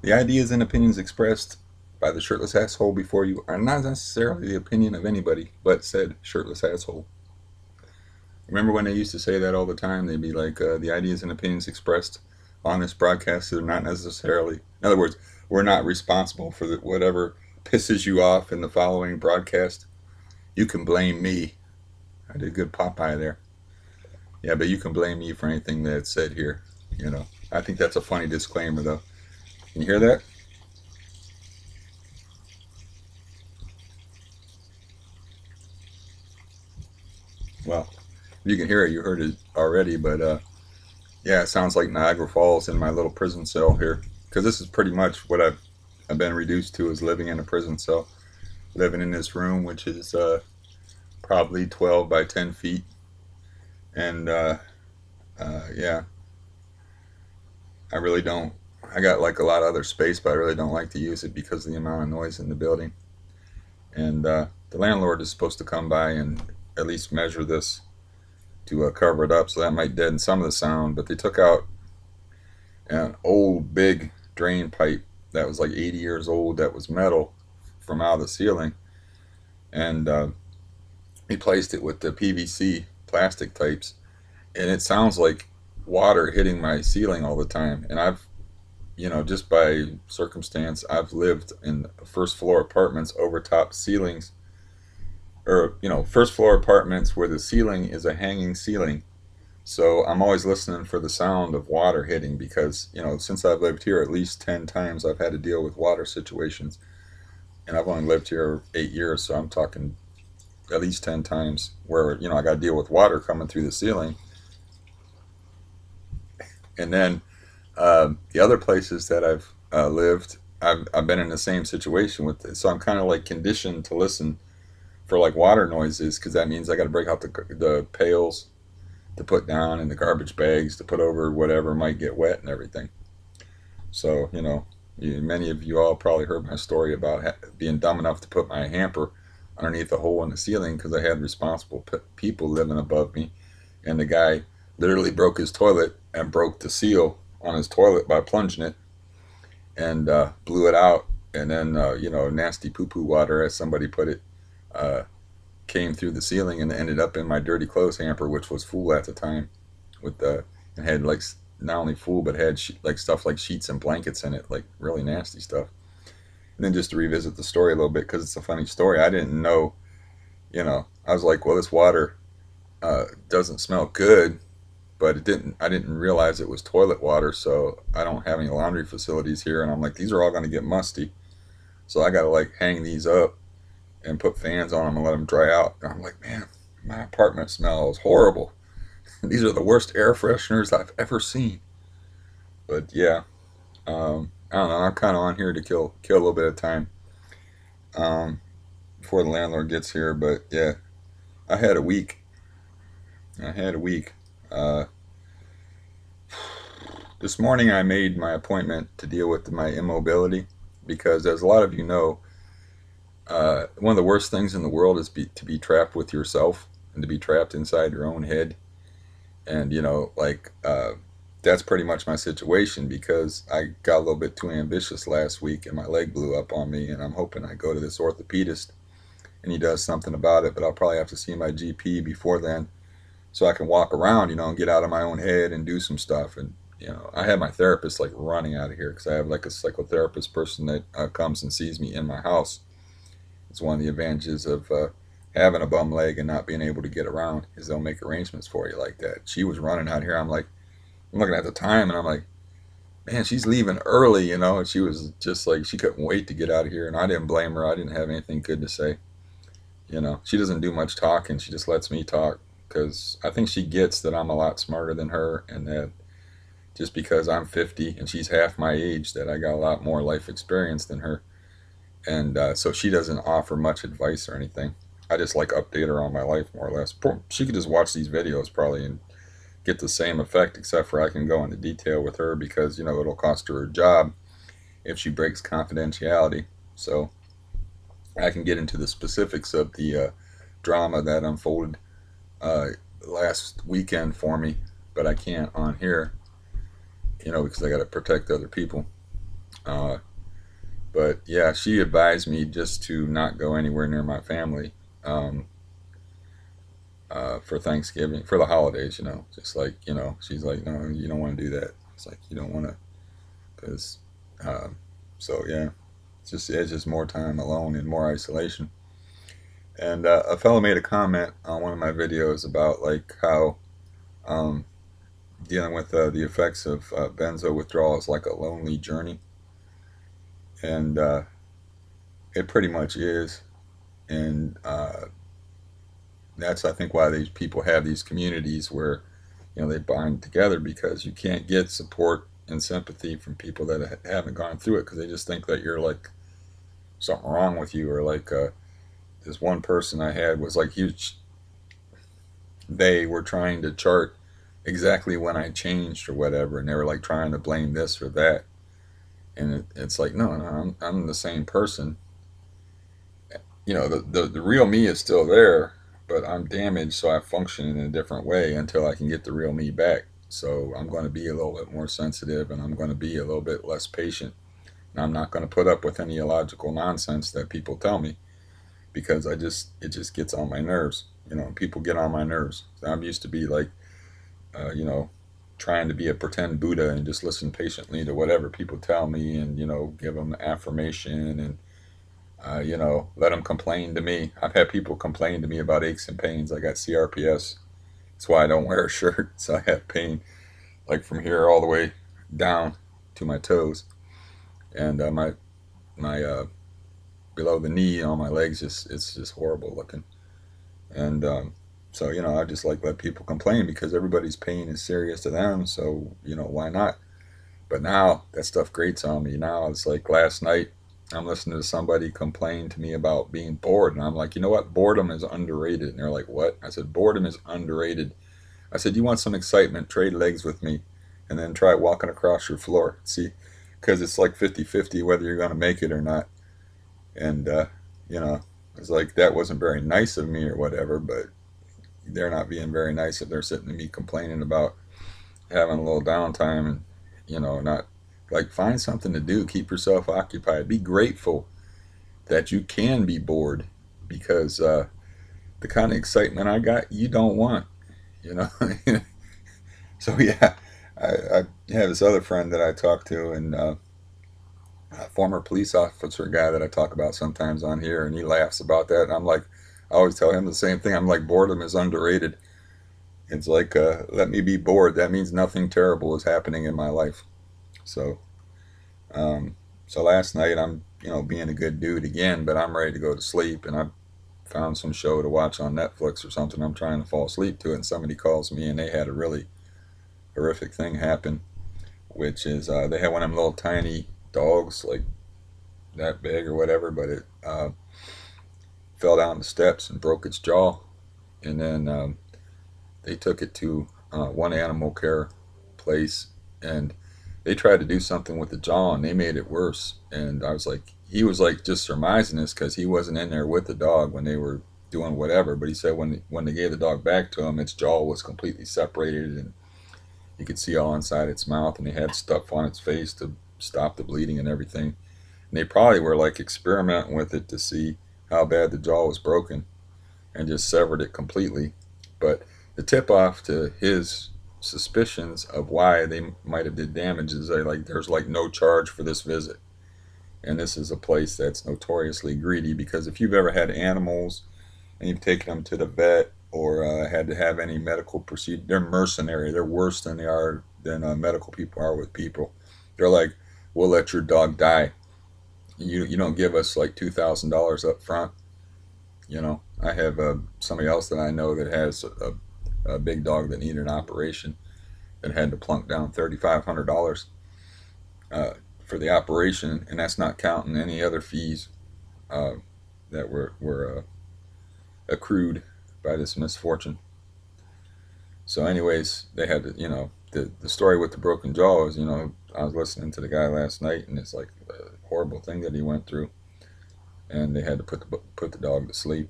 The ideas and opinions expressed by the shirtless asshole before you are not necessarily the opinion of anybody but said shirtless asshole. Remember when they used to say that all the time? They'd be like, the ideas and opinions expressed on this broadcast are not necessarily, in other words, we're not responsible for whatever pisses you off in the following broadcast. You can blame me. I did good Popeye there. Yeah, but you can blame me for anything that's said here. You know, I think that's a funny disclaimer, though. Can you hear that? Well, if you can hear it, you heard it already. But yeah, it sounds like Niagara Falls in my little prison cell here, because this is pretty much what I've been reduced to is living in a prison cell, living in this room, which is probably 12 by 10 feet, and yeah, I really don't. I got like a lot of other space, but I really don't like to use it because of the amount of noise in the building. And the landlord is supposed to come by and at least measure this to cover it up, so that might deaden some of the sound. But they took out an old big drain pipe that was like 80 years old that was metal from out of the ceiling, and replaced it with the PVC plastic types, and it sounds like water hitting my ceiling all the time. And I've, just by circumstance, I've lived in first floor apartments over top ceilings, or first floor apartments where the ceiling is a hanging ceiling. So I'm always listening for the sound of water hitting because, since I've lived here at least 10 times, I've had to deal with water situations. And I've only lived here 8 years, so I'm talking at least 10 times where, I got to deal with water coming through the ceiling. And then the other places that I've lived, I've been in the same situation with it. So I'm kind of like conditioned to listen for like water noises because that means I got to break out the pails to put down and the garbage bags to put over whatever might get wet and everything. So, many of you all probably heard my story about being dumb enough to put my hamper underneath a hole in the ceiling because I had responsible people living above me. And the guy literally broke his toilet and broke the seal on his toilet by plunging it and blew it out. And then, nasty poo poo water, as somebody put it, uh, came through the ceiling and ended up in my dirty clothes hamper, which was full at the time, with the and had like not only full but had like stuff like sheets and blankets in it, like really nasty stuff. And then just to revisit the story a little bit because it's a funny story, I didn't know. I was like, well, this water doesn't smell good, but it didn't. I didn't realize it was toilet water, so I don't have any laundry facilities here, and I'm like, these are all going to get musty, so I got to like hang these up and put fans on them and let them dry out. And I'm like, man, my apartment smells horrible. These are the worst air fresheners I've ever seen. But yeah, I don't know. I'm kind of on here to kill a little bit of time um, before the landlord gets here. But yeah, I had a week. I had a week. Uh, this morning I made my appointment to deal with my immobility because, as a lot of you know, one of the worst things in the world is to be trapped with yourself and to be trapped inside your own head. And that's pretty much my situation because I got a little bit too ambitious last week and my leg blew up on me, and I'm hoping I go to this orthopedist and he does something about it. But I'll probably have to see my GP before then so I can walk around, and get out of my own head and do some stuff. And I have my therapist like running out of here because I have like a psychotherapist person that comes and sees me in my house. It's one of the advantages of having a bum leg and not being able to get around is they'll make arrangements for you like that. She was running out here. I'm looking at the time and I'm like, man, she's leaving early, and she was just like, she couldn't wait to get out of here. And I didn't blame her. I didn't have anything good to say. She doesn't do much talking. She just lets me talk because I think she gets that I'm a lot smarter than her, and that just because I'm 50 and she's half my age, that I got a lot more life experience than her. And so she doesn't offer much advice or anything. I just like update her on my life more or less. She could just watch these videos probably and get the same effect, except for I can go into detail with her because it'll cost her a job if she breaks confidentiality. So I can get into the specifics of the drama that unfolded uh, last weekend for me, but I can't on here, because I got to protect other people. Uh, but yeah, she advised me just to not go anywhere near my family um, for Thanksgiving, for the holidays. Just like she's like, no, you don't want to do that. It's like you don't want to, because uh, so yeah, it's just more time alone and more isolation. And a fellow made a comment on one of my videos about like how um, dealing with the effects of benzo withdrawal is like a lonely journey, and it pretty much is. And that's, I think, why these people have these communities where they bind together, because you can't get support and sympathy from people that haven't gone through it, because they just think that you're like something wrong with you, or like this one person I had was like huge. They were trying to chart exactly when I changed or whatever, and they were like trying to blame this or that, and it's like, no, no, I'm the same person. The real me is still there, but I'm damaged, so I function in a different way until I can get the real me back. So I'm going to be a little bit more sensitive, and I'm going to be a little bit less patient. And I'm not going to put up with any illogical nonsense that people tell me, because it just gets on my nerves. People get on my nerves. I'm used to be like, uh, you know, trying to be a pretend Buddha and just listen patiently to whatever people tell me, and give them affirmation, and let them complain to me. I've had people complain to me about aches and pains. I got CRPS. That's why I don't wear a shirt. So I have pain like from here all the way down to my toes, and my below the knee on my legs, just it's just horrible looking. And so I just like let people complain, because everybody's pain is serious to them. So why not? But now that stuff grates on me. Now it's like last night, I'm listening to somebody complain to me about being bored. And I'm like, you know what? Boredom is underrated. And they're like, what? I said, boredom is underrated. I said, you want some excitement? Trade legs with me, and then try walking across your floor. See, because it's like 50-50 whether you're going to make it or not. And, you know, it's like that wasn't very nice of me or whatever, but they're not being very nice if they're sitting to me complaining about having a little downtime, and not like, find something to do, keep yourself occupied, be grateful that you can be bored, because the kind of excitement I got, you don't want, you know. So yeah, I have this other friend that I talk to, and a former police officer guy that I talk about sometimes on here, and he laughs about that, and I'm like, I always tell him the same thing. I'm like, boredom is underrated. It's like, let me be bored, that means nothing terrible is happening in my life. So Um, so last night, I'm being a good dude again, but I'm ready to go to sleep, and I found some show to watch on Netflix or something. I'm trying to fall asleep to it, and somebody calls me, and they had a really horrific thing happen, which is they had one of them little tiny dogs, like that big or whatever, but it fell down the steps and broke its jaw, and then they took it to one animal care place, and they tried to do something with the jaw, and they made it worse. And I was like, he was like just surmising this, because he wasn't in there with the dog when they were doing whatever. But he said when they gave the dog back to him, its jaw was completely separated, and you could see all inside its mouth, and they had stuff on its face to stop the bleeding and everything. And they probably were like experimenting with it to see how bad the jaw was broken, and just severed it completely. But the tip off to his suspicions of why they might have did damage is they like, there's like no charge for this visit. And this is a place that's notoriously greedy, because if you've ever had animals and you've taken them to the vet, or had to have any medical procedure, they're mercenary. They're worse than they are than medical people are with people. They're like, we'll let your dog die. You don't give us like $2,000 up front. I have somebody else that I know that has a big dog that needed an operation, that had to plunk down $3,500 uh, for the operation, and that's not counting any other fees uh, that were accrued by this misfortune. So, anyways, they had to, the story with the broken jaw is, I was listening to the guy last night, and it's like a horrible thing that he went through, and they had to put the dog to sleep,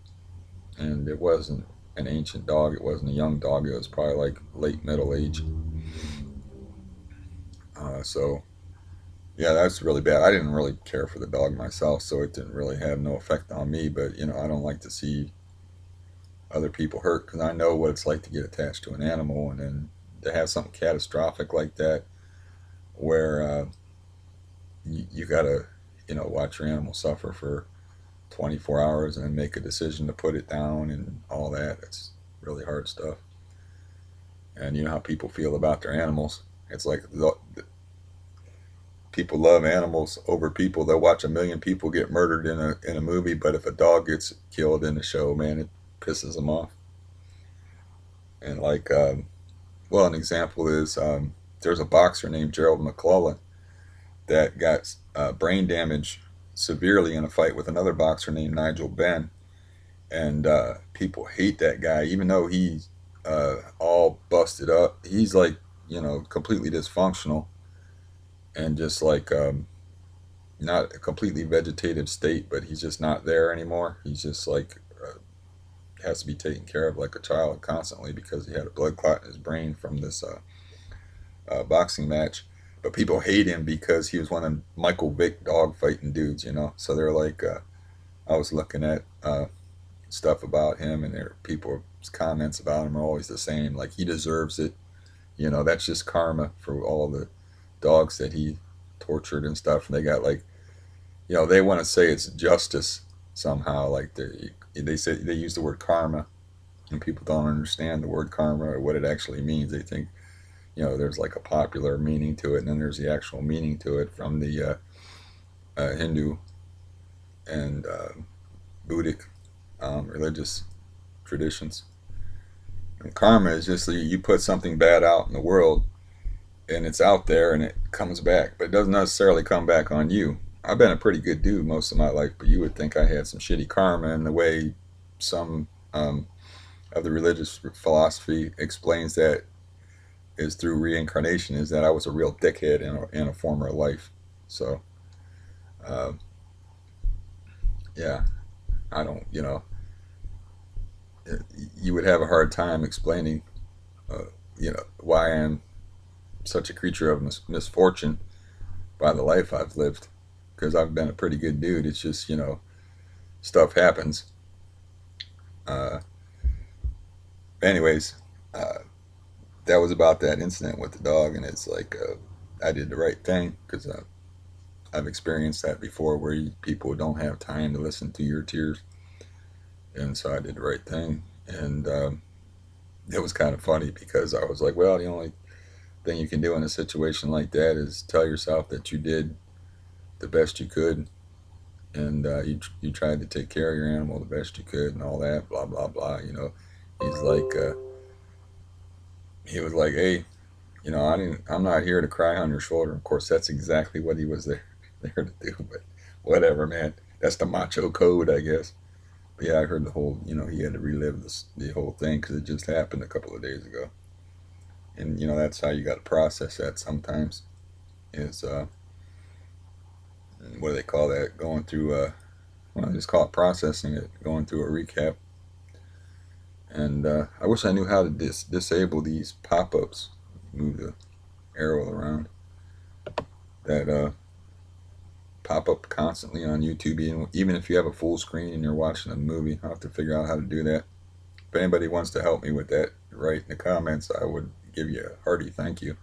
and it wasn't an ancient dog, it wasn't a young dog, it was probably like late middle age. So Yeah, that's really bad. I didn't really care for the dog myself, so it didn't really have no effect on me. But I don't like to see other people hurt because I know what it's like to get attached to an animal, and then to have something catastrophic like that, where you gotta watch your animal suffer for 24 hours and then make a decision to put it down and all that. It's really hard stuff. And you know how people feel about their animals. It's like people love animals over people. They'll watch a million people get murdered in a movie, but if a dog gets killed in the show, man, it pisses them off. And like, well, an example is there's a boxer named Gerald McClellan that got brain damage severely in a fight with another boxer named Nigel Benn, and people hate that guy, even though he's all busted up. He's like completely dysfunctional and just like not a completely vegetative state, but he's just not there anymore. He's just like has to be taken care of like a child constantly because he had a blood clot in his brain from this boxing match. But people hate him because he was one of them Michael Vick dog fighting dudes, So they're like, I was looking at stuff about him, and there people's comments about him are always the same. Like he deserves it. That's just karma for all the dogs that he tortured and stuff. And they got like, they want to say it's justice somehow. Like they say they use the word karma, and people don't understand the word karma or what it actually means. They think there's like a popular meaning to it, and then there's the actual meaning to it from the Hindu and Buddhic religious traditions. And karma is just you put something bad out in the world, and it's out there, and it comes back, but it doesn't necessarily come back on you. I've been a pretty good dude most of my life, but you would think I had some shitty karma, and the way some of the religious philosophy explains that is through reincarnation, is that I was a real dickhead in a former life. So, uh, yeah, I don't, you would have a hard time explaining, why I am such a creature of misfortune by the life I've lived, because I've been a pretty good dude. It's just, stuff happens. Uh, anyways, uh, that was about that incident with the dog, and it's like I did the right thing because I've experienced that before, where people don't have time to listen to your tears, and so I did the right thing, and it was kind of funny because I was like, well, the only thing you can do in a situation like that is tell yourself that you did the best you could, and you tried to take care of your animal the best you could, and all that, blah blah blah. He's like, he was like, hey, I'm not here to cry on your shoulder. Of course, that's exactly what he was there to do. But whatever, man. That's the macho code, I guess. But yeah, I heard the whole, he had to relive the whole thing because it just happened a couple of days ago. And that's how you got to process that sometimes. Is what do they call that? Going through well, I just call it processing it. Going through a recap. And I wish I knew how to disable these pop-ups. Move the arrow around that pop up constantly on YouTube, even if you have a full screen and you're watching a movie. I'll have to figure out how to do that. If anybody wants to help me with that, write in the comments. I would give you a hearty thank you.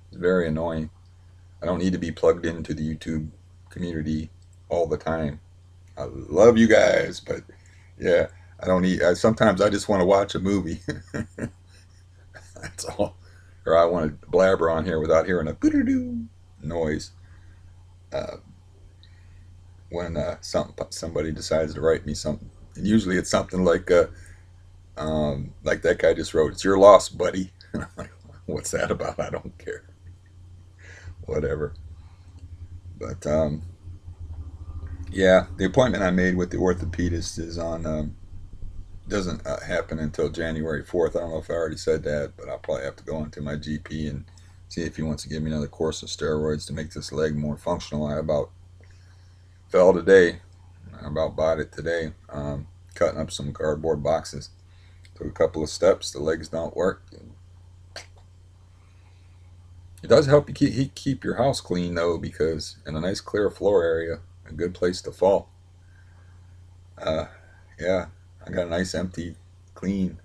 It's very annoying. I don't need to be plugged into the YouTube community all the time. I love you guys, but yeah, I don't need. Sometimes I just want to watch a movie. That's all. Or I want to blabber on here without hearing a noise. Uh, when somebody decides to write me something, and usually it's something like that guy just wrote, "It's your loss, buddy." And I'm like, "What's that about?" I don't care. Whatever. But yeah, the appointment I made with the orthopedist is on doesn't happen until January 4th. I don't know if I already said that, but I'll probably have to go into my GP and see if he wants to give me another course of steroids to make this leg more functional. I about fell today. I about bought it today. Cutting up some cardboard boxes. Took a couple of steps. The legs don't work. It does help you keep your house clean though, because in a nice clear floor area, a good place to fall. Uh, yeah, I got a nice empty, clean,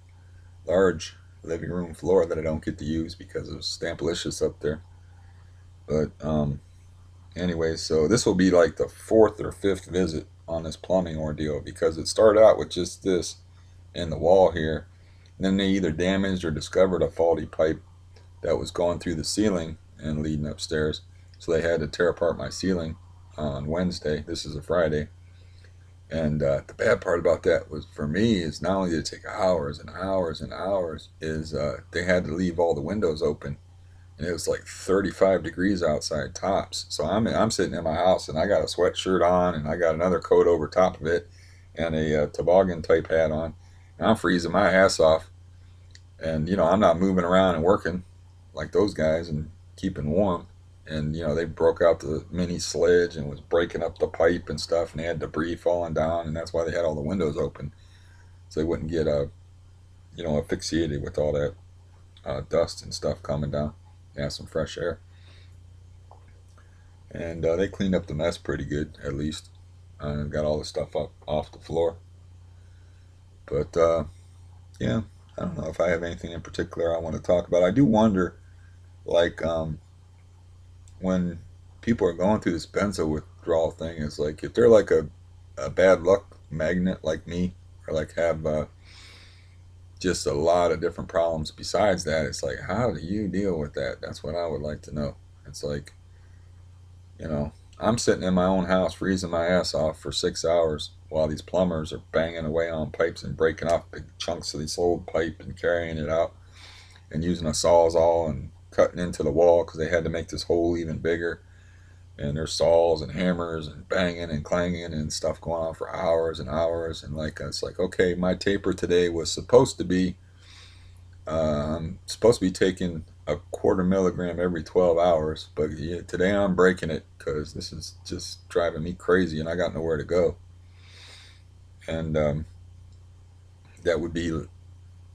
large living room floor that I don't get to use because of Stamplicious up there. But anyway, so this will be like the fourth or fifth visit on this plumbing ordeal because it started out with just this in the wall here. And then they either damaged or discovered a faulty pipe that was going through the ceiling and leading upstairs. So they had to tear apart my ceiling on Wednesday. This is a Friday. And the bad part about that was for me is not only did it take hours and hours and hours, is they had to leave all the windows open, and it was like 35 degrees outside tops. So I'm sitting in my house and I got a sweatshirt on and I got another coat over top of it and a toboggan type hat on. And I'm freezing my ass off, and I'm not moving around and working like those guys and keeping warm. And they broke out the mini sledge and was breaking up the pipe and stuff, and they had debris falling down, and that's why they had all the windows open so they wouldn't get asphyxiated with all that dust and stuff coming down. They had some fresh air, and they cleaned up the mess pretty good, at least, and got all the stuff up off the floor. But yeah, I don't know if I have anything in particular I want to talk about. I do wonder, like, when people are going through this benzo withdrawal thing, is like if they're like a bad luck magnet like me, or like have just a lot of different problems besides that, it's like, how do you deal with that? That's what I would like to know. It's like, you know, I'm sitting in my own house freezing my ass off for 6 hours while these plumbers are banging away on pipes and breaking off big chunks of this old pipe and carrying it out and using a sawzall and cutting into the wall because they had to make this hole even bigger. And there's saws and hammers and banging and clanging and stuff going on for hours and hours. And like, it's like, okay, my taper today was supposed to be taking a quarter milligram every 12 hours, but yeah, today I'm breaking it because this is just driving me crazy and I got nowhere to go. And that would be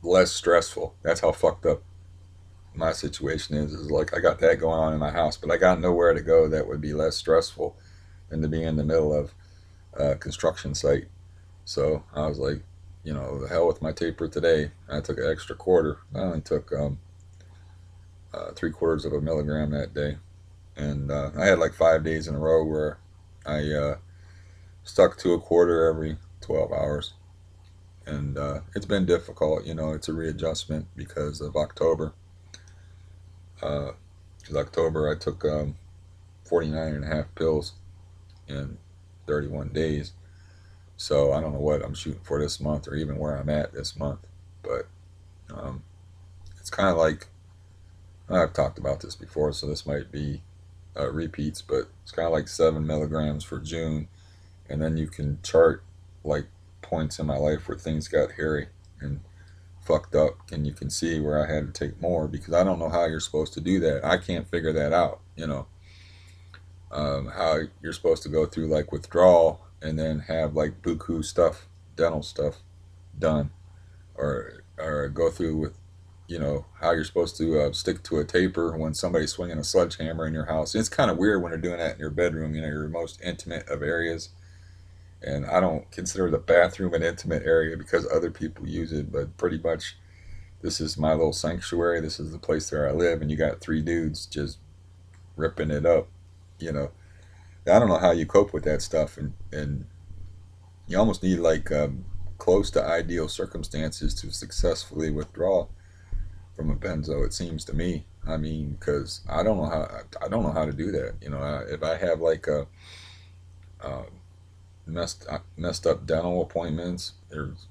less stressful. That's how fucked up my situation is like I got that going on in my house, but I got nowhere to go that would be less stressful than to be in the middle of a construction site. So I was like, the hell with my taper today. I took an extra quarter. I only took 3/4 of a milligram that day, and I had like 5 days in a row where I stuck to a quarter every 12 hours, and it's been difficult. It's a readjustment because of October. Because October I took 49 and a half pills in 31 days. So I don't know what I'm shooting for this month or even where I'm at this month. But um, it's kind of like, I've talked about this before, so this might be repeats, but it's kind of like 7 milligrams for June. And then you can chart like points in my life where things got hairy and fucked up, and you can see where I had to take more because I don't know how you're supposed to do that. I can't figure that out. How you're supposed to go through like withdrawal and then have like buku stuff, dental stuff done, or go through with how you're supposed to stick to a taper when somebody's swinging a sledgehammer in your house. It's kind of weird when they're doing that in your bedroom, your most intimate of areas. And I don't consider the bathroom an intimate area because other people use it, but pretty much this is my little sanctuary. This is the place where I live, and you got three dudes just ripping it up. You know, I don't know how you cope with that stuff, and you almost need like close to ideal circumstances to successfully withdraw from a benzo. It seems to me. I mean, because I don't know how to do that. If I have like a uh, messed up dental appointments, there's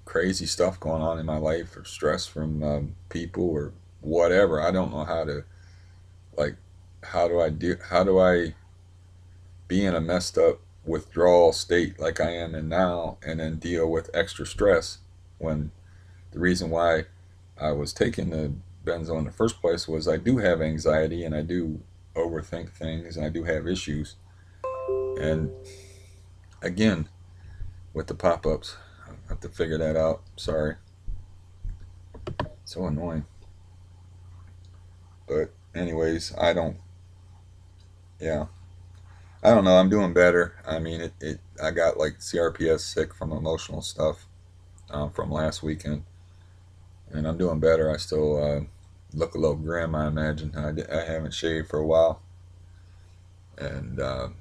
crazy stuff going on in my life, or stress from people or whatever. I don't know how to like. How do I be in a messed up withdrawal state like I am in now, and then deal with extra stress when the reason why I was taking the benzo in the first place was I do have anxiety and I do overthink things and I do have issues. And again, with the pop ups, I have to figure that out. Sorry. So annoying. But anyways, yeah, I don't know. I'm doing better. I mean, I got like CRPS sick from emotional stuff from last weekend, and I'm doing better. I still look a little grim, I imagine. I haven't shaved for a while, and I'm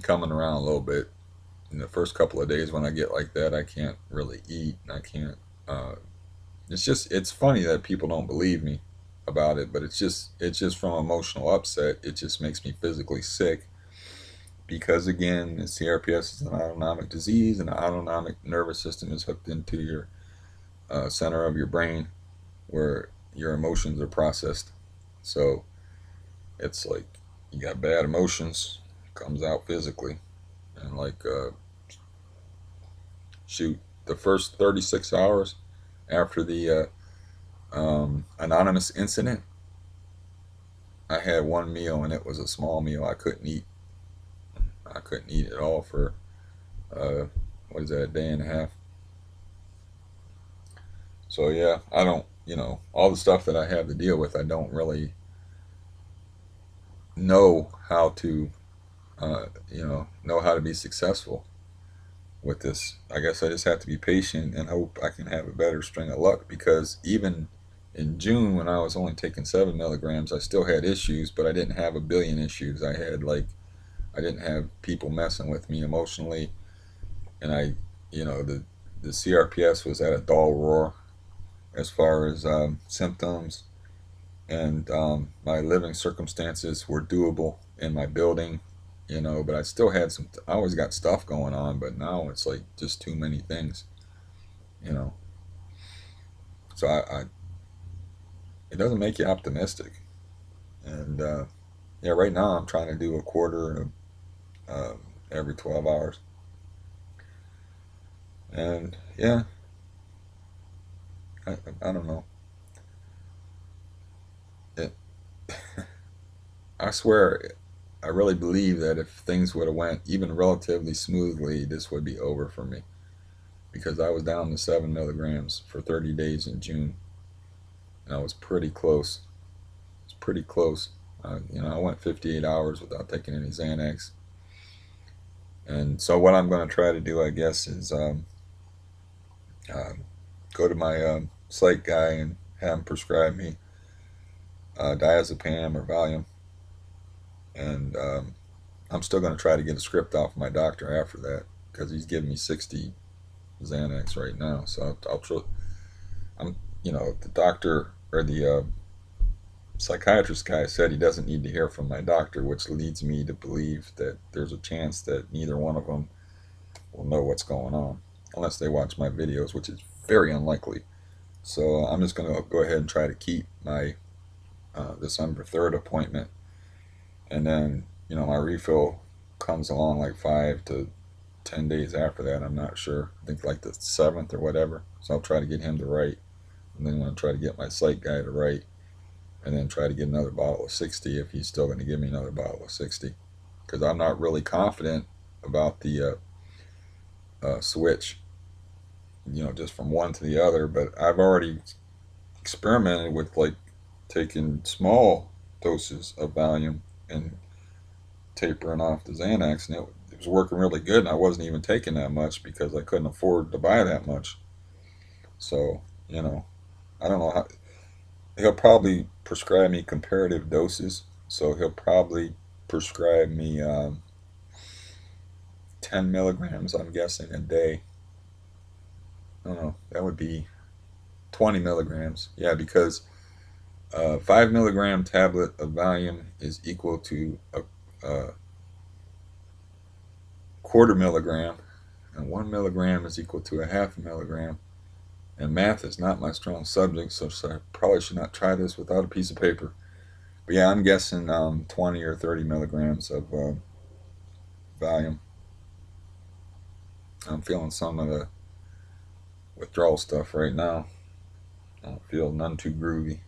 coming around a little bit. In the first couple of days when I get like that, I can't really eat, and I can't. Uh, it's funny that people don't believe me about it, but it's just from emotional upset. It just makes me physically sick because again, the CRPS is an autonomic disease, and the autonomic nervous system is hooked into your center of your brain where your emotions are processed. So it's like you got bad emotions, comes out physically, and like shoot, the first 36 hours after the anonymous incident, I had one meal and it was a small meal. I couldn't eat. I couldn't eat at all for uh, what is that, a day and a half. So yeah, I don't, all the stuff that I have to deal with, I don't really know how to, know how to be successful with this. I guess I just have to be patient and hope I can have a better string of luck because even in June when I was only taking 7 milligrams, I still had issues, but I didn't have a billion issues. I didn't have people messing with me emotionally, and the CRPS was at a dull roar as far as symptoms, and my living circumstances were doable in my building, but I still had I always got stuff going on, but now it's like just too many things, you know. So it doesn't make you optimistic, and yeah, right now I'm trying to do a quarter every 12 hours, and yeah, I don't know. It, I swear, I really believe that if things would have went even relatively smoothly, this would be over for me because I was down to 7 milligrams for 30 days in June, and I was pretty close. It's pretty close. I went 58 hours without taking any Xanax, and so what I'm going to try to do, I guess, is uh, go to my psych guy and have him prescribe me diazepam or Valium, and I'm still going to try to get a script off my doctor after that because he's giving me 60 Xanax right now. So I'm, the doctor or the psychiatrist guy said he doesn't need to hear from my doctor, which leads me to believe that there's a chance that neither one of them will know what's going on unless they watch my videos, which is very unlikely. So I'm just going to go ahead and try to keep my December 3rd appointment, and then my refill comes along like 5 to 10 days after that. I'm not sure. I think like the 7th or whatever. So I'll try to get him to write, and then I'm going to try to get my psych guy to write, and then try to get another bottle of 60 if he's still going to give me another bottle of 60. Because I'm not really confident about the switch, just from one to the other. But I've already experimented with like taking small doses of Valium and tapering off the Xanax, and it was working really good. And I wasn't even taking that much because I couldn't afford to buy that much. So, I don't know how. He'll probably prescribe me comparative doses. So he'll probably prescribe me 10 milligrams, I'm guessing, a day. I don't know. That would be 20 milligrams. Yeah, because 5 milligram tablet of Valium is equal to a quarter milligram, and 1 milligram is equal to a half milligram. And math is not my strong subject, so I probably should not try this without a piece of paper. But yeah, I'm guessing 20 or 30 milligrams of Valium. I'm feeling some of the withdrawal stuff right now. I don't feel none too groovy.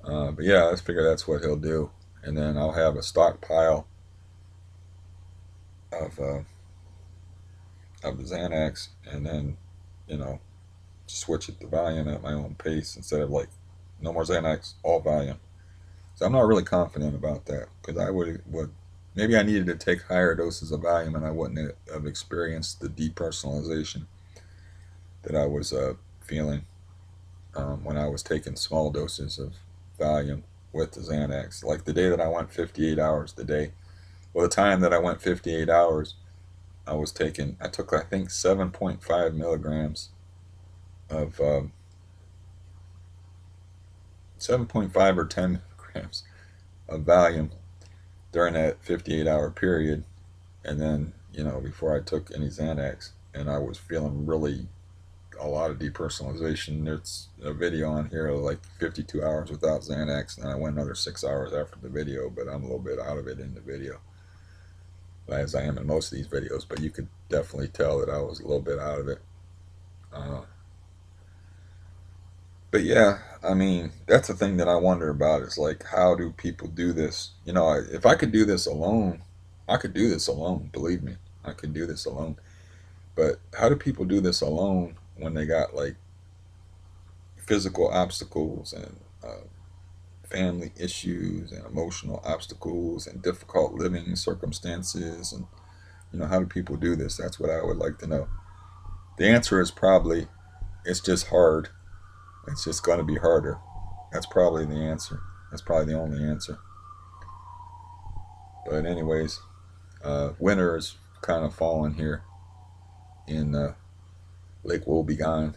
But yeah, let's figure that's what he'll do. And then I'll have a stockpile of the Xanax, and then you know switch it to Valium at my own pace instead of like no more Xanax, all Valium. So I'm not really confident about that because I would maybe I needed to take higher doses of Valium and I wouldn't have experienced the depersonalization that I was feeling when I was taking small doses of Valium with the Xanax. Like the day that I went 58 hours, the time that I went 58 hours, I took, I think, 7.5 milligrams of, 7.5 or 10 milligrams of Valium during that 58-hour period. And then, before I took any Xanax, and I was feeling really a lot of depersonalization. There's a video on here of like 52 hours without Xanax, and I went another 6 hours after the video, but I'm a little bit out of it in the video, as I am in most of these videos. But you could definitely tell that I was a little bit out of it. Uh, but yeah, I mean, that's the thing that I wonder about is like, how do people do this? If I could do this alone, I could do this alone, believe me. I could do this alone. But how do people do this alone when they got like physical obstacles and family issues and emotional obstacles and difficult living circumstances? And how do people do this? That's what I would like to know. The answer is probably it's just hard. It's just going to be harder. That's probably the answer. That's probably the only answer. But anyways, winter is kind of falling here in Lake Wobegon,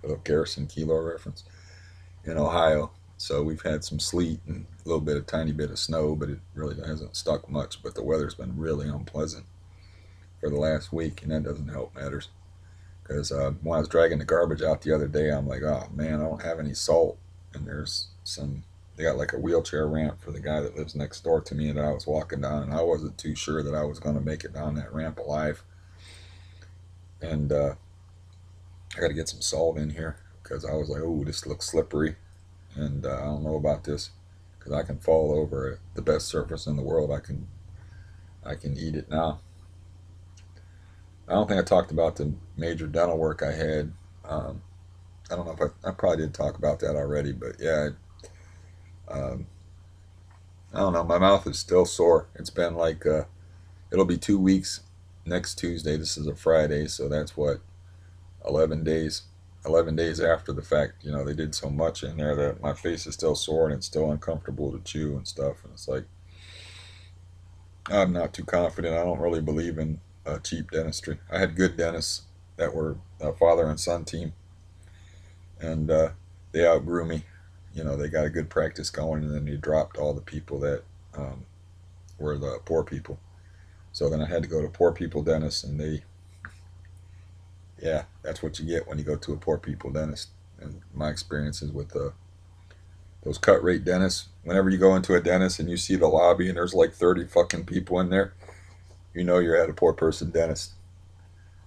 little Garrison Keillor reference, in Ohio. So we've had some sleet and a little bit, a tiny bit of snow, but it really hasn't stuck much. But the weather's been really unpleasant for the last week, and that doesn't help matters. Because when I was dragging the garbage out the other day, I'm like, oh man, I don't have any salt. And they got like a wheelchair ramp for the guy that lives next door to me that I was walking down, and I wasn't too sure that I was going to make it down that ramp alive. And I got to get some salt in here because I was like, oh, this looks slippery, and I don't know about this because I can fall over the best surface in the world. I can eat it now. I don't think I talked about the major dental work I had. Um, I don't know if I probably did talk about that already, but yeah, um, I don't know. My mouth is still sore. It's been like it'll be 2 weeks next Tuesday. This is a Friday, so that's what 11 days. 11 days after the fact, they did so much in there that my face is still sore and it's still uncomfortable to chew and stuff. And it's like I'm not too confident. I don't really believe in cheap dentistry. I had good dentists that were a father and son team, and they outgrew me. They got a good practice going, and then they dropped all the people that um, were the poor people. So then I had to go to poor people dentists, and yeah, that's what you get when you go to a poor people dentist. And my experiences with those cut rate dentists, whenever you go into a dentist and you see the lobby and there's like 30 fucking people in there, you're at a poor person dentist.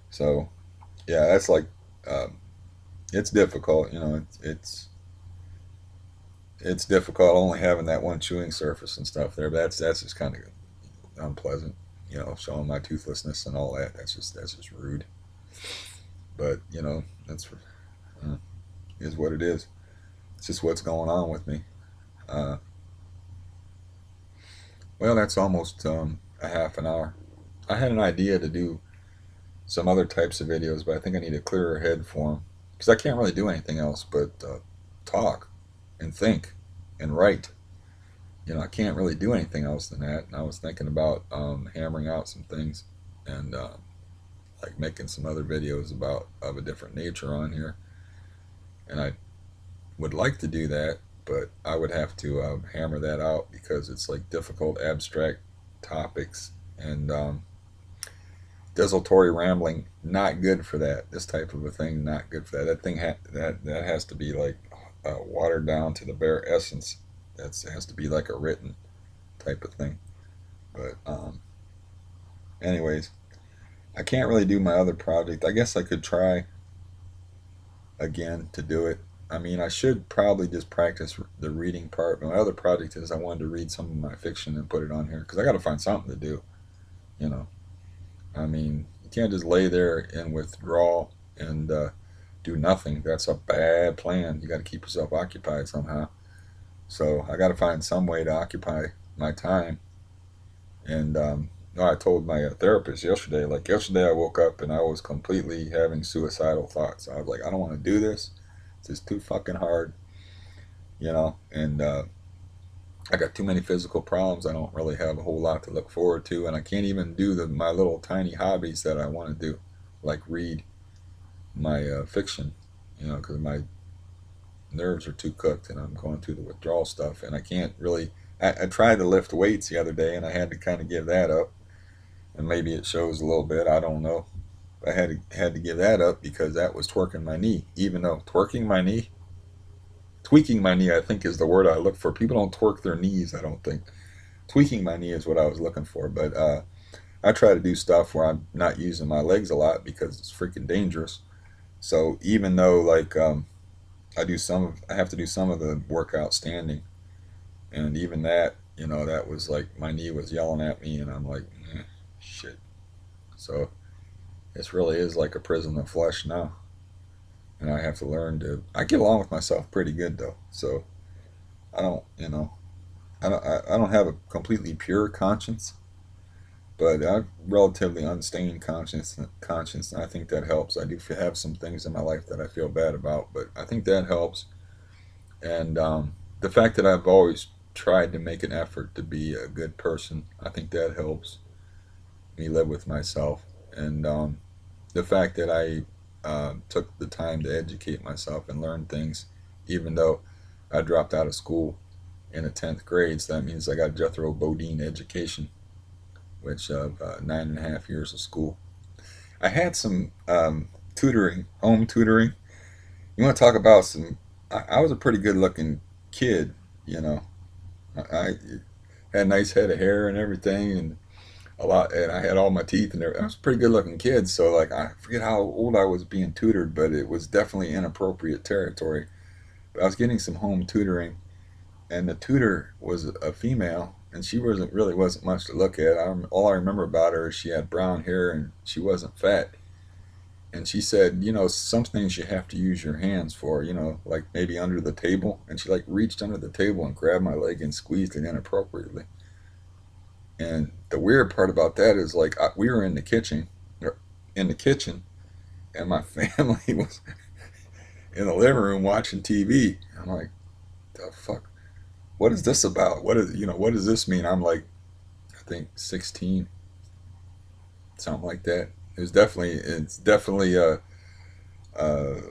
So yeah, that's like um, it's difficult. It's difficult only having that one chewing surface and stuff there. But that's just kind of unpleasant. Showing my toothlessness and all that. That's just rude. But that's is what it is. It's just what's going on with me. Uh, well, that's almost a half an hour. I had an idea to do some other types of videos, but I think I need a clearer head for them because I can't really do anything else but talk and think and write. I can't really do anything else than that. And I was thinking about hammering out some things and like making some other videos about of a different nature on here. And I would like to do that, but I would have to hammer that out because it's like difficult, abstract topics and desultory rambling. Not good for that. This type of a thing, not good for that. That has to be like watered down to the bare essence. It has to be like a written type of thing. But anyways, I can't really do my other project. I guess I could try again to do it. I mean, I should probably just practice the reading part. My other project is I wanted to read some of my fiction and put it on here because I got to find something to do. You know, I mean, you can't just lay there in withdrawal and do nothing. That's a bad plan. You got to keep yourself occupied somehow. So I got to find some way to occupy my time. And no, I told my therapist yesterday, like yesterday I woke up and I was completely having suicidal thoughts. I was like, I don't want to do this. It's just too fucking hard, you know. And I got too many physical problems. I don't really have a whole lot to look forward to, and I can't even do my little tiny hobbies that I want to do, like read my fiction, you know, because my nerves are too cooked and I'm going through the withdrawal stuff, and I can't really. I tried to lift weights the other day, and I had to kind of give that up, and maybe it shows a little bit. I don't know. I had to give that up because that was twerking my knee. Even though twerking my knee, tweaking my knee, I think is the word I look for. People don't twerk their knees. I don't think tweaking my knee is what I was looking for. But I try to do stuff where I'm not using my legs a lot because it's freaking dangerous. So even though like I have to do some of the workout standing, and even that, you know, that was like my knee was yelling at me, and I'm like, shit. So this really is like a prison of flesh now, and I have to learn to. I get along with myself pretty good though, so I don't, you know, I don't have a completely pure conscience, but I have relatively unstained conscience, and I think that helps. I do have some things in my life that I feel bad about, but I think that helps. And the fact that I've always tried to make an effort to be a good person, I think that helps me live with myself. And the fact that I took the time to educate myself and learn things, even though I dropped out of school in the 10th grade, so that means I got Jethro Bodine education, which of 9.5 years of school. I had some tutoring, home tutoring. You want to talk about some? I was a pretty good looking kid, you know. I had a nice head of hair and everything, and a lot, and I had all my teeth and everything. I was a pretty good looking kid. So like, I forget how old I was being tutored, but it was definitely inappropriate territory. But I was getting some home tutoring, and the tutor was a female, and she wasn't much to look at. All I remember about her is she had brown hair and she wasn't fat. And she said, you know, some things you have to use your hands for, you know, like maybe under the table. And she like reached under the table and grabbed my leg and squeezed it inappropriately. And the weird part about that is like we were in the kitchen, and my family was in the living room watching TV. I'm like, the fuck, what is this about? What does this mean? I'm like, I think 16, something like that. It's definitely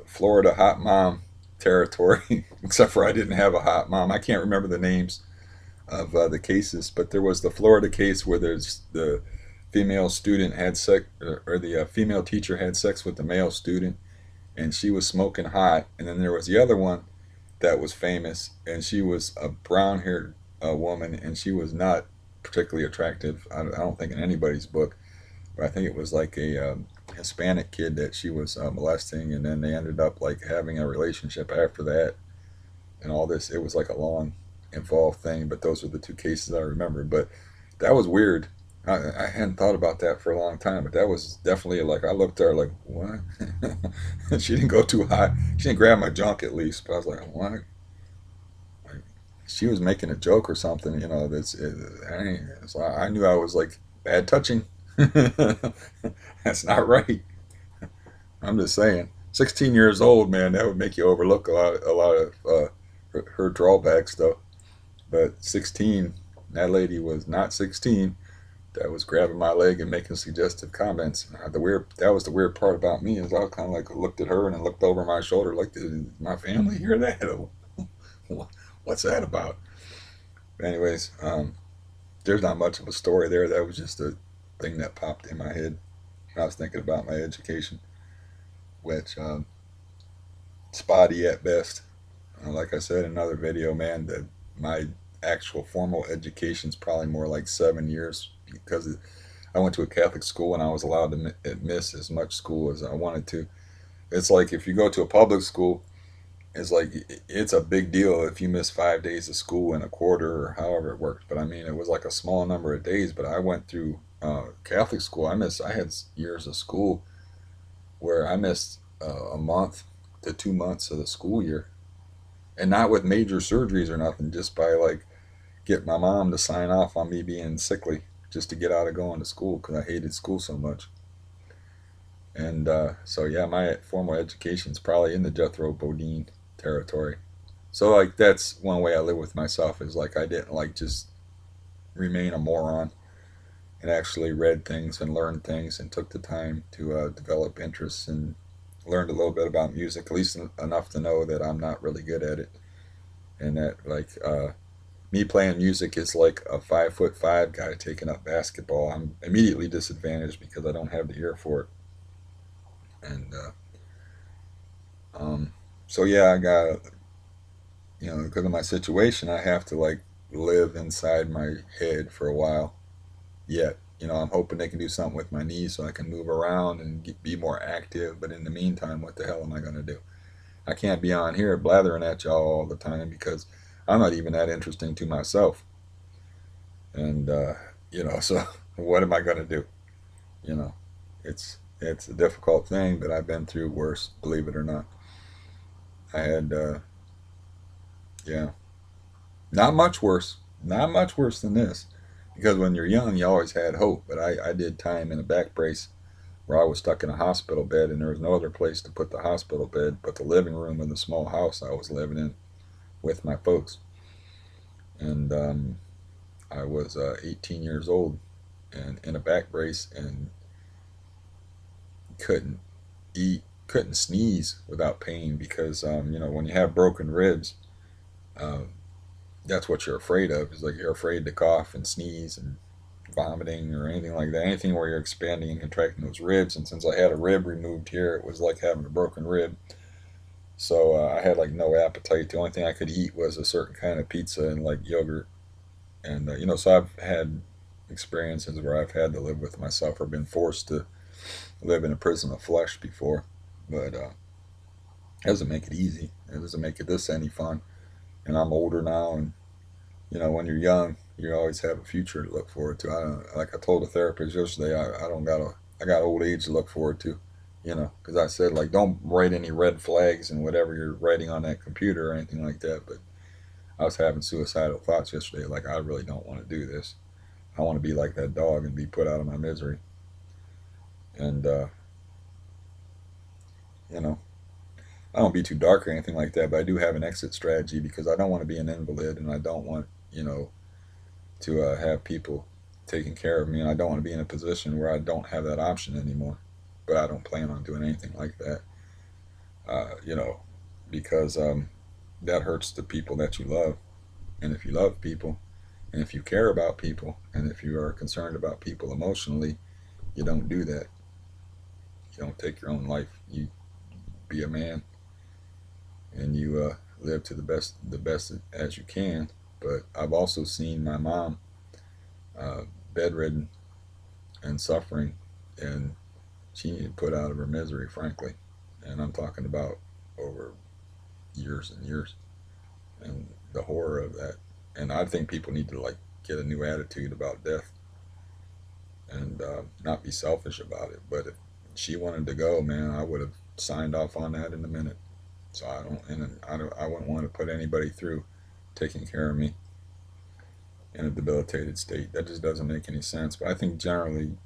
Florida hot mom territory, except for I didn't have a hot mom. I can't remember the names of the cases, but there was the Florida case where there's the female student had sex, or the female teacher had sex with the male student, and she was smoking hot. And then there was the other one that was famous, and she was a brown-haired woman, and she was not particularly attractive. I don't think in anybody's book, but I think it was like a Hispanic kid that she was molesting, and then they ended up like having a relationship after that, and all this. It was like a long, involved thing, but those are the two cases I remember. But that was weird. I hadn't thought about that for a long time, but that was definitely like I looked at her like, what? She didn't go too high. She didn't grab my junk at least, but I was like, what? Like, she was making a joke or something, you know. So I knew I was like bad touching. That's not right. I'm just saying. 16 years old, man, that would make you overlook a lot of her drawbacks, though. But 16, that lady was not 16. That was grabbing my leg and making suggestive comments. That was the weird part about me is I kind of like looked at her and then looked over my shoulder like, did my family hear that? What's that about? Anyways, there's not much of a story there. That was just a thing that popped in my head when I was thinking about my education, which spotty at best. Like I said in another video, man, that my actual formal education is probably more like 7 years because I went to a Catholic school and I was allowed to miss as much school as I wanted to. It's like if you go to a public school, it's like it's a big deal if you miss 5 days of school in a quarter or however it worked. But I mean, it was like a small number of days. But I went through Catholic school. I had years of school where I missed a month to 2 months of the school year, and not with major surgeries or nothing, just by like get my mom to sign off on me being sickly just to get out of going to school because I hated school so much. And so yeah, my formal education's probably in the Jethro Bodine territory. So like that's one way I live with myself is like I didn't like just remain a moron and actually read things and learned things and took the time to develop interests and learned a little bit about music, at least enough to know that I'm not really good at it and that like me playing music is like a 5'5" guy taking up basketball. I'm immediately disadvantaged because I don't have the ear for it. And um, so yeah, I got because of my situation, I have to like live inside my head for a while. Yet, I'm hoping they can do something with my knees so I can move around and be more active. But in the meantime, what the hell am I going to do? I can't be on here blathering at y'all all the time because I'm not even that interesting to myself. And so what am I going to do? You know, it's a difficult thing, but I've been through worse, believe it or not. I had yeah, not much worse, not much worse than this, because when you're young, you always had hope. But I did time in a back brace where I was stuck in a hospital bed, and there was no other place to put the hospital bed but the living room in the small house I was living in with my folks. And I was 18 years old and in a back brace and couldn't eat, couldn't sneeze without pain because when you have broken ribs, uh, that's what you're afraid of. Is like you're afraid to cough and sneeze and vomiting or anything like that. Anything where you're expanding and contracting those ribs. And since I had a rib removed here, it was like having a broken rib. So I had like no appetite. The only thing I could eat was a certain kind of pizza and like yogurt. And so I've had experiences where I've had to live with myself or been forced to live in a prison of flesh before. But it doesn't make it easy. It doesn't make it this any fun. And I'm older now, and when you're young, you always have a future to look forward to. I don't, like I told a therapist yesterday, I don't got I got old age to look forward to, because I said like don't write any red flags and whatever you're writing on that computer or anything like that. But I was having suicidal thoughts yesterday, like I really don't want to do this. I want to be like that dog and be put out of my misery. And you know, I don't be too dark or anything like that, but I do have an exit strategy because I don't want to be an invalid and I don't want to have people taking care of me, and I don't want to be in a position where I don't have that option anymore. But I don't plan on doing anything like that, because that hurts the people that you love. And if you love people, and if you care about people, and if you are concerned about people emotionally, you don't do that. You don't take your own life. You be a man, and you live to the best as you can. But I've also seen my mom uh, bedridden and suffering, and she needed put out of her misery, frankly. And I'm talking about over years and years, and the horror of that. And I think people need to like get a new attitude about death and not be selfish about it. But if she wanted to go, man, I would have signed off on that in a minute. So I wouldn't want to put anybody through taking care of me in a debilitated state. That just doesn't make any sense. But I think generally,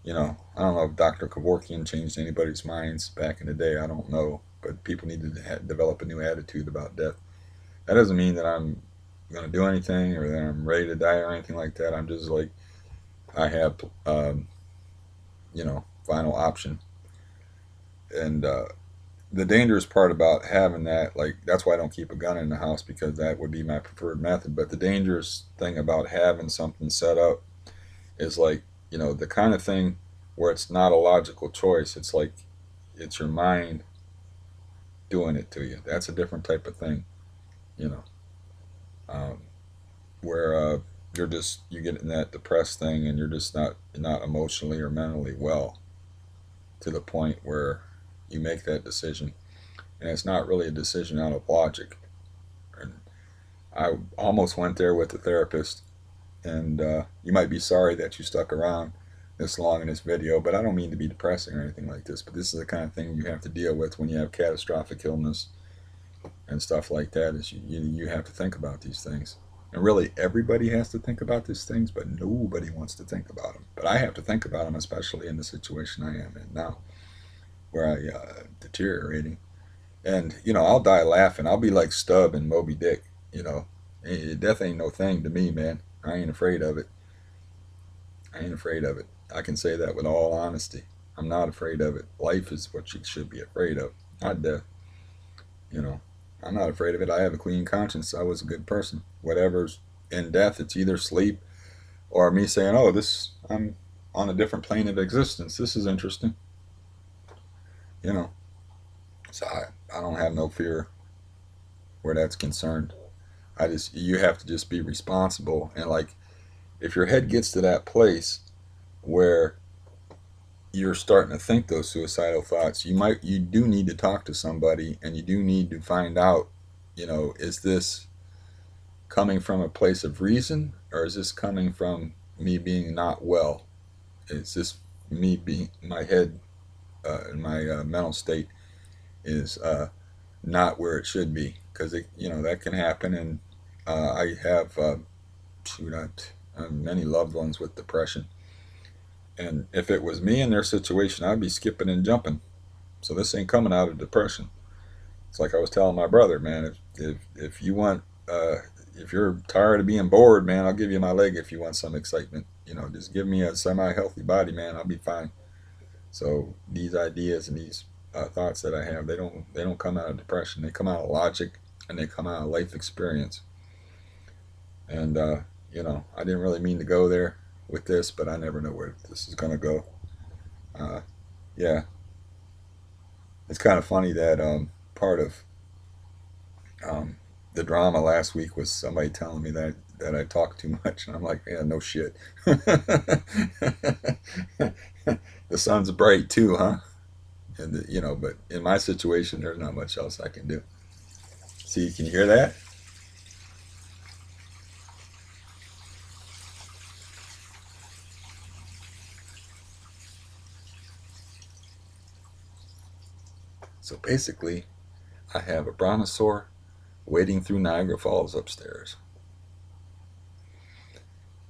I don't know if Dr. Kevorkian changed anybody's minds back in the day. I don't know. But people need to develop a new attitude about death. That doesn't mean that I'm going to do anything or that I'm ready to die or anything like that. I'm just like, I have, final option. And the dangerous part about having that, like, that's why I don't keep a gun in the house because that would be my preferred method. But the dangerous thing about having something set up is like, the kind of thing where it's not a logical choice. It's like, it's your mind doing it to you. That's a different type of thing, you know, um, where you get in that depressed thing and you're just not emotionally or mentally well to the point where you make that decision, and it's not really a decision out of logic. And I almost went there with the therapist, and you might be sorry that you stuck around this long in this video, but I don't mean to be depressing or anything like this. But this is the kind of thing you have to deal with when you have catastrophic illness and stuff like that is you have to think about these things. And really, everybody has to think about these things, but nobody wants to think about them. But I have to think about them, especially in the situation I am in now, where I deteriorating. And I'll die laughing. I'll be like Stubb and Moby Dick. You know, death ain't no thing to me, man. I ain't afraid of it. I ain't afraid of it. I can say that with all honesty. I'm not afraid of it. Life is what you should be afraid of, not death. You know, I'm not afraid of it. I have a clean conscience. I was a good person. Whatever's in death, it's either sleep or me saying, "Oh, this I'm on a different plane of existence. This is interesting." You know, so I don't have no fear where that's concerned. You have to just be responsible, and like if your head gets to that place where you're starting to think those suicidal thoughts, you do need to talk to somebody, and you do need to find out, is this coming from a place of reason, or is this coming from me being not well? Is this me being my head, my mental state is not where it should be? Because that can happen, and I have shoot, many loved ones with depression, and if it was me in their situation, I'd be skipping and jumping. So this ain't coming out of depression. It's like I was telling my brother, man. If you want, if you're tired of being bored, man, I'll give you my leg. If you want some excitement, just give me a semi-healthy body, man. I'll be fine. So these ideas and these thoughts that I have, they don't come out of depression. They come out of logic, and they come out of life experience. And I didn't really mean to go there with this, but I never know where this is gonna go. Uh, yeah, it's kind of funny that part of um, the drama last week was somebody telling me that I talk too much, and I'm like, yeah, no shit. The sun's bright too, huh? And but in my situation, there's not much else I can do. See, can you hear that? So basically, I have a brontosaur wading through Niagara Falls upstairs.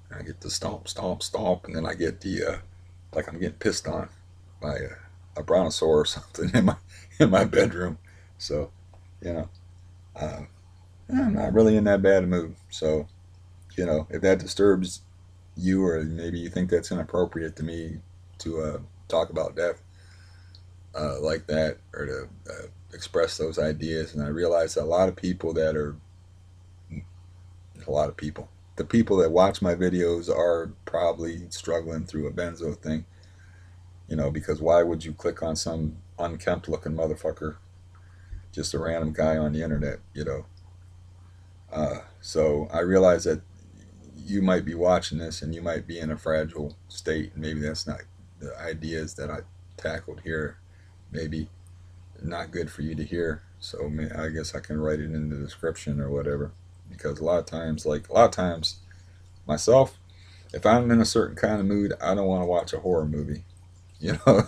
I get the stomp, stomp, stomp, and then I get the like I'm getting pissed on by a brontosaur or something in my bedroom. So, you know, uh, I'm not really in that bad a mood. So, if that disturbs you, or maybe you think that's inappropriate to me to talk about death like that, or to express those ideas, and I realize that a lot of people, the people that watch my videos are probably struggling through a benzo thing. Because why would you click on some unkempt looking motherfucker, just a random guy on the internet? So I realize that you might be watching this and you might be in a fragile state, and maybe that's not the ideas that I tackled here. Maybe not good for you to hear. So I guess I can write it in the description or whatever. Because a lot of times myself, if I'm in a certain kind of mood, I don't want to watch a horror movie. You know,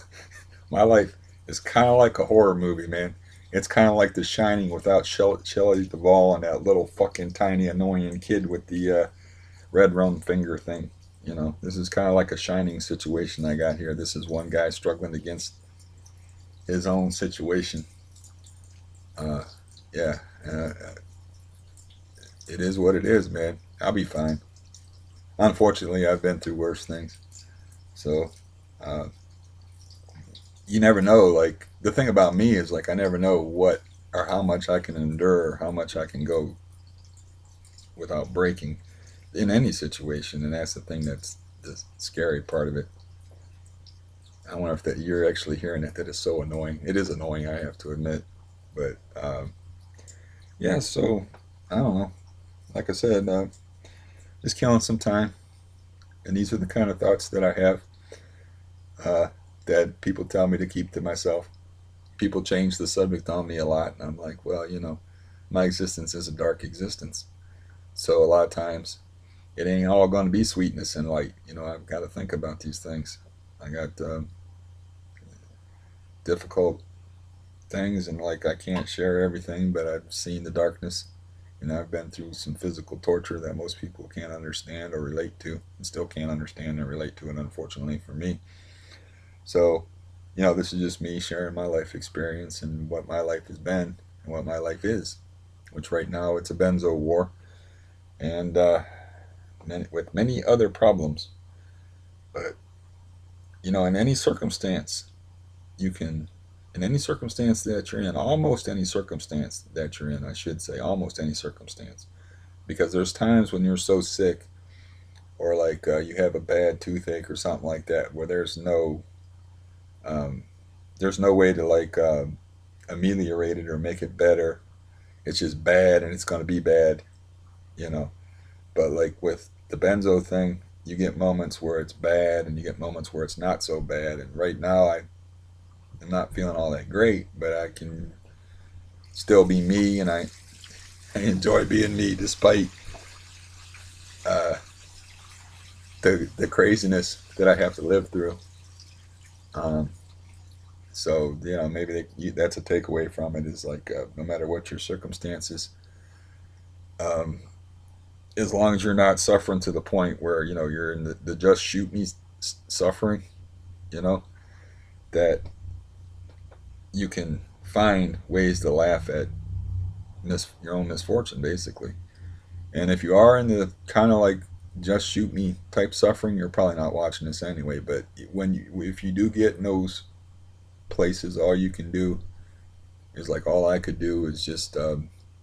my life is kind of like a horror movie, man. It's kind of like The Shining without Shelley Duvall and that little fucking tiny annoying kid with the red rum finger thing. This is kind of like a Shining situation I got here. This is one guy struggling against his own situation. Uh, yeah, it is what it is, man. I'll be fine. Unfortunately, I've been through worse things. So, uh, you never know. Like, the thing about me is, like, I never know what or how much I can endure, or how much I can go without breaking in any situation. And that's the thing that's the scary part of it. I wonder if that you're actually hearing it. That is so annoying. It is annoying, I have to admit. But, yeah, so, I don't know. Like I said, just killing some time. And these are the kind of thoughts that I have, uh, that people tell me to keep to myself. People change the subject on me a lot, and I'm like, well, my existence is a dark existence. So a lot of times, it ain't all going to be sweetness and light. I've got to think about these things. I got difficult things, and like I can't share everything, but I've seen the darkness, and I've been through some physical torture that most people can't understand or relate to, and still can't understand and relate to it, unfortunately for me. So, this is just me sharing my life experience and what my life has been and what my life is, which right now it's a benzo war, and with many other problems. But in any circumstance, you can, in any circumstance that you're in, almost any circumstance that you're in, I should say, almost any circumstance, because there's times when you're so sick, or like you have a bad toothache or something like that, where um, there's no way to like ameliorate it or make it better. It's just bad, and it's going to be bad, you know. But like with the benzo thing, you get moments where it's bad, and you get moments where it's not so bad. And right now, I'm not feeling all that great, but I can still be me, and I enjoy being me despite uh, the craziness that I have to live through. Um, so maybe that's a takeaway from it, is like no matter what your circumstances, um, as long as you're not suffering to the point where you're in the just shoot me suffering, you know that you can find ways to laugh at your own misfortune, basically. And if you are in the kind of like just shoot me type suffering, you're probably not watching this anyway. But if you do get in those places, all you can do is, like, all I could do is just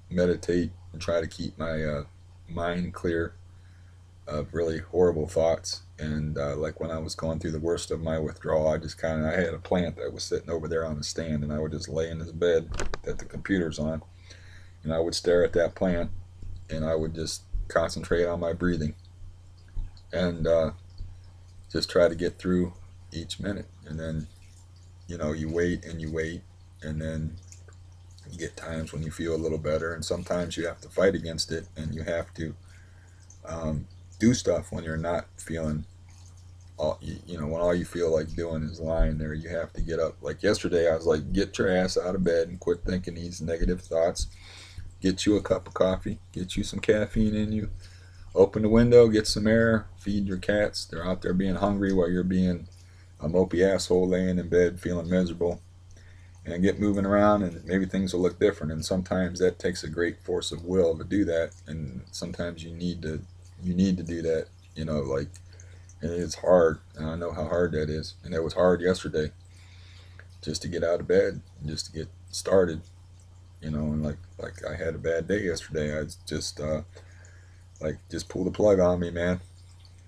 meditate and try to keep my mind clear of really horrible thoughts. And like when I was going through the worst of my withdrawal, I had a plant that was sitting over there on the stand, and I would just lay in this bed that the computer's on, and I would stare at that plant, and I would just concentrate on my breathing, and just try to get through each minute. And then you wait and you wait, and then you get times when you feel a little better, and sometimes you have to fight against it, and you have to um, do stuff when you're not feeling when all you feel like doing is lying there. You have to get up. Like yesterday, I was like, get your ass out of bed and quit thinking these negative thoughts. Get you a cup of coffee, get you some caffeine in you, open the window, get some air, feed your cats. They're out there being hungry while you're being a mopey asshole laying in bed feeling miserable. And get moving around, and maybe things will look different. And sometimes that takes a great force of will to do that, and sometimes you need to do that. Like, and it's hard, and I know how hard that is. And it was hard yesterday, just to get out of bed and just to get started. And like I had a bad day yesterday. I just like, just pull the plug on me, man.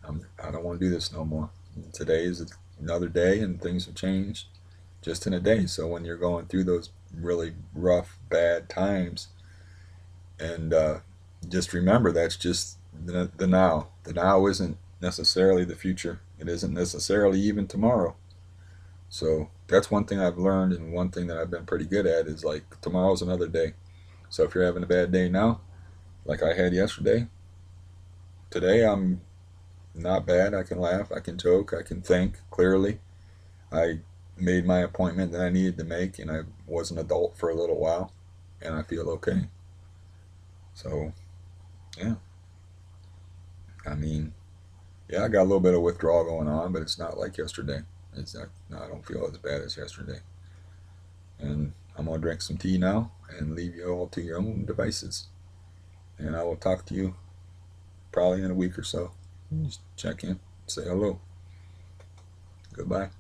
I don't want to do this no more. Today is another day, and things have changed just in a day. So when you're going through those really rough, bad times, and just remember, that's just the now. The now isn't necessarily the future. It isn't necessarily even tomorrow. So that's one thing I've learned, and one thing that I've been pretty good at is, like, tomorrow's another day. So if you're having a bad day now, like I had yesterday, today I'm not bad. I can laugh, I can joke, I can think clearly. I made my appointment that I needed to make, and I was an adult for a little while, and I feel okay. So, yeah, I mean, yeah, I got a little bit of withdrawal going on, but it's not like yesterday. It's not, no, I don't feel as bad as yesterday. And I'm going to drink some tea now and leave you all to your own devices. And I will talk to you probably in a week or so. Just check in, say hello. Goodbye.